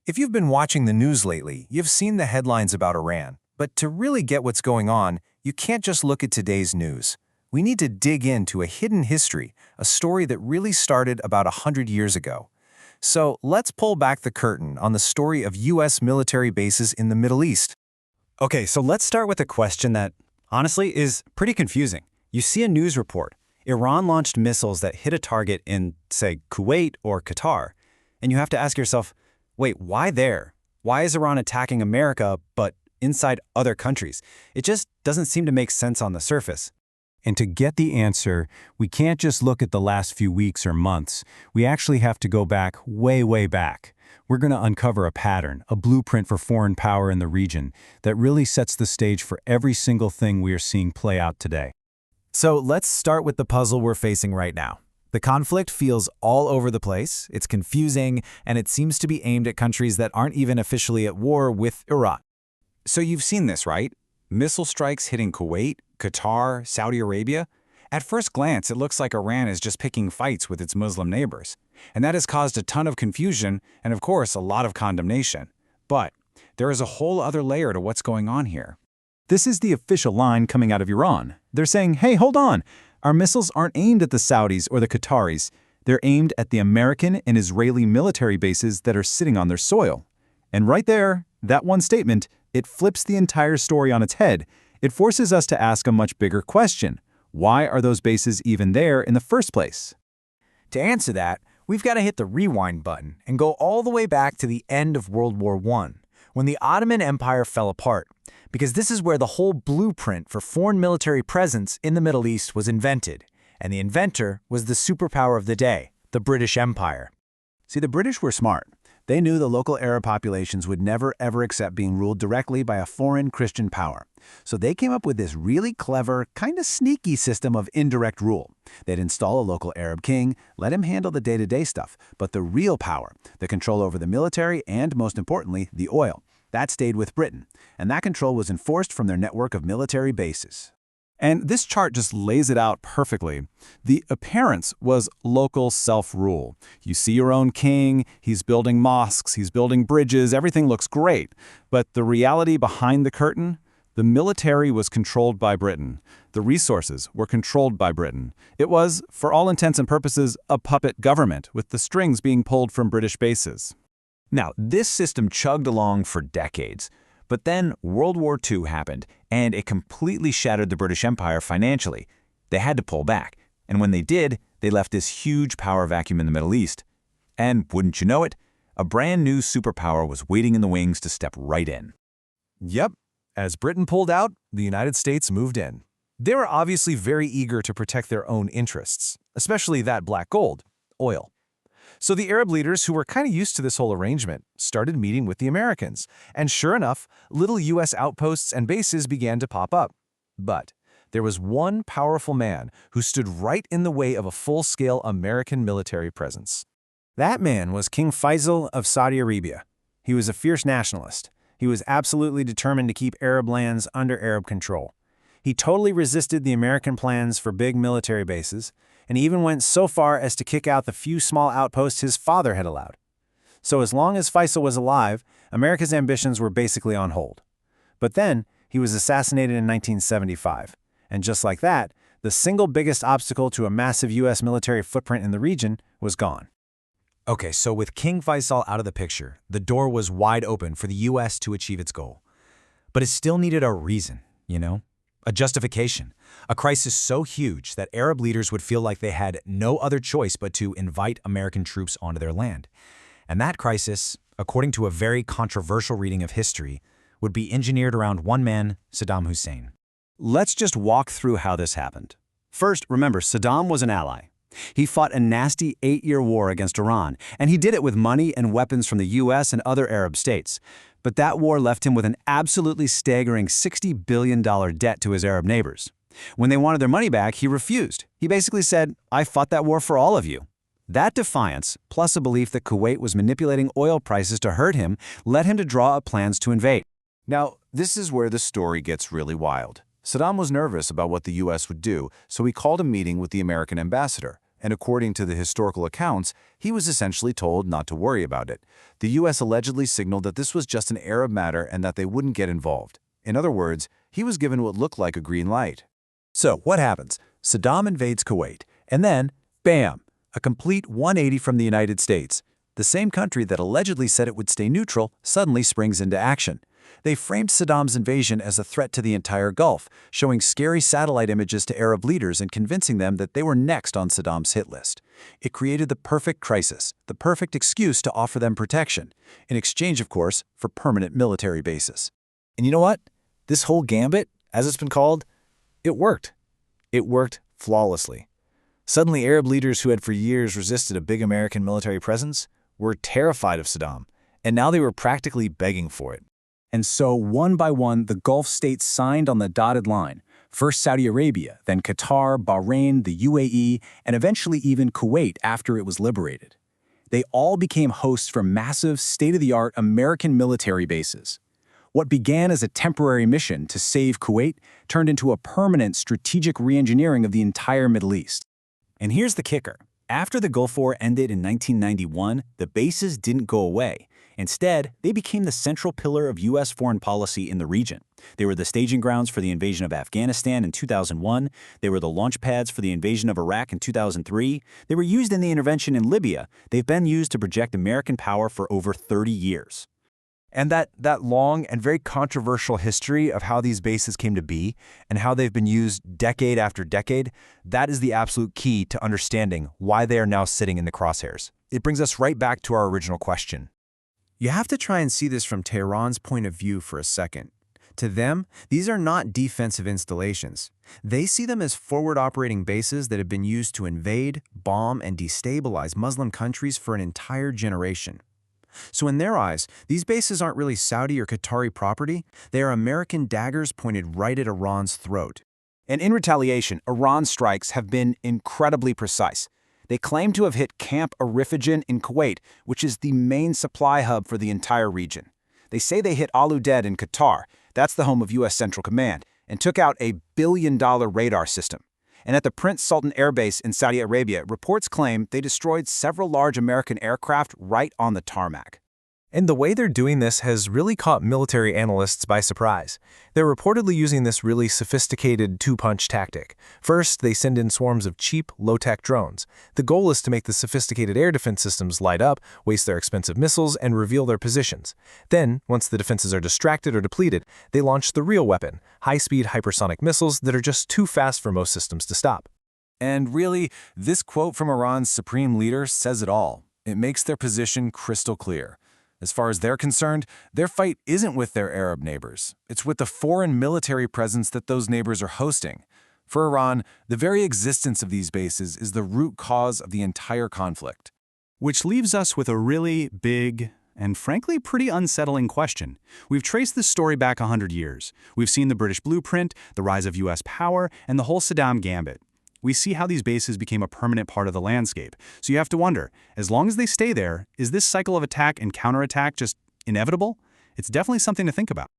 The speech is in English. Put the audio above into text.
If you've been watching the news lately, you've seen the headlines about Iran. But to really get what's going on, you can't just look at today's news. We need to dig into a hidden history, a story that really started about 100 years ago. So let's pull back the curtain on the story of U.S. military bases in the Middle East. Okay, so let's start with a question that, honestly, is pretty confusing. You see a news report. Iran launched missiles that hit a target in, say, Kuwait or Qatar. And you have to ask yourself, wait, why there? Why is Iran attacking America, but inside other countries? It just doesn't seem to make sense on the surface. And to get the answer, we can't just look at the last few weeks or months. We actually have to go back, way back. We're going to uncover a pattern, a blueprint for foreign power in the region that really sets the stage for every single thing we are seeing play out today. So let's start with the puzzle we're facing right now. The conflict feels all over the place, it's confusing, and it seems to be aimed at countries that aren't even officially at war with Iran. So you've seen this, right? Missile strikes hitting Kuwait, Qatar, Saudi Arabia. At first glance, it looks like Iran is just picking fights with its Muslim neighbors. And that has caused a ton of confusion and, of course, a lot of condemnation. But there is a whole other layer to what's going on here. This is the official line coming out of Iran. They're saying, hey, hold on. Our missiles aren't aimed at the Saudis or the Qataris. They're aimed at the American and Israeli military bases that are sitting on their soil. And right there, that one statement, it flips the entire story on its head. It forces us to ask a much bigger question. Why are those bases even there in the first place? To answer that, we've got to hit the rewind button and go all the way back to the end of World War I, when the Ottoman Empire fell apart, because this is where the whole blueprint for foreign military presence in the Middle East was invented, and the inventor was the superpower of the day, the British Empire. See, the British were smart. They knew the local Arab populations would never ever accept being ruled directly by a foreign Christian power. So they came up with this really clever, kind of sneaky system of indirect rule. They'd install a local Arab king, let him handle the day-to-day stuff, but the real power, the control over the military and, most importantly, the oil, that stayed with Britain, and that control was enforced from their network of military bases. And this chart just lays it out perfectly. The appearance was local self-rule. You see your own king, he's building mosques, he's building bridges, everything looks great. But the reality behind the curtain? The military was controlled by Britain. The resources were controlled by Britain. It was, for all intents and purposes, a puppet government, with the strings being pulled from British bases. Now, this system chugged along for decades. But then World War II happened, and it completely shattered the British Empire financially. They had to pull back, and when they did, they left this huge power vacuum in the Middle East. And wouldn't you know it, a brand new superpower was waiting in the wings to step right in. Yep. As Britain pulled out, the United States moved in. They were obviously very eager to protect their own interests, especially that black gold, oil. So the Arab leaders, who were kind of used to this whole arrangement, started meeting with the Americans. And sure enough, little U.S. outposts and bases began to pop up. But there was one powerful man who stood right in the way of a full-scale American military presence. That man was King Faisal of Saudi Arabia. He was a fierce nationalist. He was absolutely determined to keep Arab lands under Arab control. He totally resisted the American plans for big military bases, and he even went so far as to kick out the few small outposts his father had allowed. So as long as Faisal was alive, America's ambitions were basically on hold. But then, he was assassinated in 1975, and just like that, the single biggest obstacle to a massive U.S. military footprint in the region was gone. Okay, so with King Faisal out of the picture, the door was wide open for the U.S. to achieve its goal. But it still needed a reason, you know? A justification, a crisis so huge that Arab leaders would feel like they had no other choice but to invite American troops onto their land. And that crisis, according to a very controversial reading of history, would be engineered around one man, Saddam Hussein. Let's just walk through how this happened. First, remember, Saddam was an ally. He fought a nasty 8-year war against Iran, and he did it with money and weapons from the U.S. and other Arab states. But that war left him with an absolutely staggering $60 billion debt to his Arab neighbors. When they wanted their money back, he refused. He basically said, I fought that war for all of you. That defiance, plus a belief that Kuwait was manipulating oil prices to hurt him, led him to draw up plans to invade. Now, this is where the story gets really wild. Saddam was nervous about what the U.S. would do, so he called a meeting with the American ambassador, and according to the historical accounts, he was essentially told not to worry about it. The U.S. allegedly signaled that this was just an Arab matter and that they wouldn't get involved. In other words, he was given what looked like a green light. So, what happens? Saddam invades Kuwait, and then, bam, a complete 180 from the United States. The same country that allegedly said it would stay neutral suddenly springs into action. They framed Saddam's invasion as a threat to the entire Gulf, showing scary satellite images to Arab leaders and convincing them that they were next on Saddam's hit list. It created the perfect crisis, the perfect excuse to offer them protection, in exchange, of course, for permanent military bases. And you know what? This whole gambit, as it's been called, it worked. It worked flawlessly. Suddenly, Arab leaders who had for years resisted a big American military presence were terrified of Saddam, and now they were practically begging for it. And so, one by one, the Gulf states signed on the dotted line. First Saudi Arabia, then Qatar, Bahrain, the UAE, and eventually even Kuwait after it was liberated. They all became hosts for massive, state-of-the-art American military bases. What began as a temporary mission to save Kuwait turned into a permanent strategic re-engineering of the entire Middle East. And here's the kicker. After the Gulf War ended in 1991, the bases didn't go away. Instead, they became the central pillar of U.S. foreign policy in the region. They were the staging grounds for the invasion of Afghanistan in 2001. They were the launch pads for the invasion of Iraq in 2003. They were used in the intervention in Libya. They've been used to project American power for over 30 years. And that long and very controversial history of how these bases came to be and how they've been used decade after decade, that is the absolute key to understanding why they are now sitting in the crosshairs. It brings us right back to our original question. You have to try and see this from Tehran's point of view for a second. To them, these are not defensive installations. They see them as forward operating bases that have been used to invade, bomb, and destabilize Muslim countries for an entire generation. So in their eyes, these bases aren't really Saudi or Qatari property. They are American daggers pointed right at Iran's throat. And in retaliation, Iran's strikes have been incredibly precise. They claim to have hit Camp Arifajan in Kuwait, which is the main supply hub for the entire region. They say they hit Al Udeid in Qatar, that's the home of U.S. Central Command, and took out a billion-dollar radar system. And at the Prince Sultan Air Base in Saudi Arabia, reports claim they destroyed several large American aircraft right on the tarmac. And the way they're doing this has really caught military analysts by surprise. They're reportedly using this really sophisticated two-punch tactic. First, they send in swarms of cheap, low-tech drones. The goal is to make the sophisticated air defense systems light up, waste their expensive missiles, and reveal their positions. Then, once the defenses are distracted or depleted, they launch the real weapon, high-speed hypersonic missiles that are just too fast for most systems to stop. And really, this quote from Iran's supreme leader says it all. It makes their position crystal clear. As far as they're concerned, their fight isn't with their Arab neighbors. It's with the foreign military presence that those neighbors are hosting. For Iran, the very existence of these bases is the root cause of the entire conflict. Which leaves us with a really big and frankly pretty unsettling question. We've traced this story back 100 years. We've seen the British blueprint, the rise of U.S. power, and the whole Saddam gambit. We see how these bases became a permanent part of the landscape. So you have to wonder, as long as they stay there, is this cycle of attack and counterattack just inevitable? It's definitely something to think about.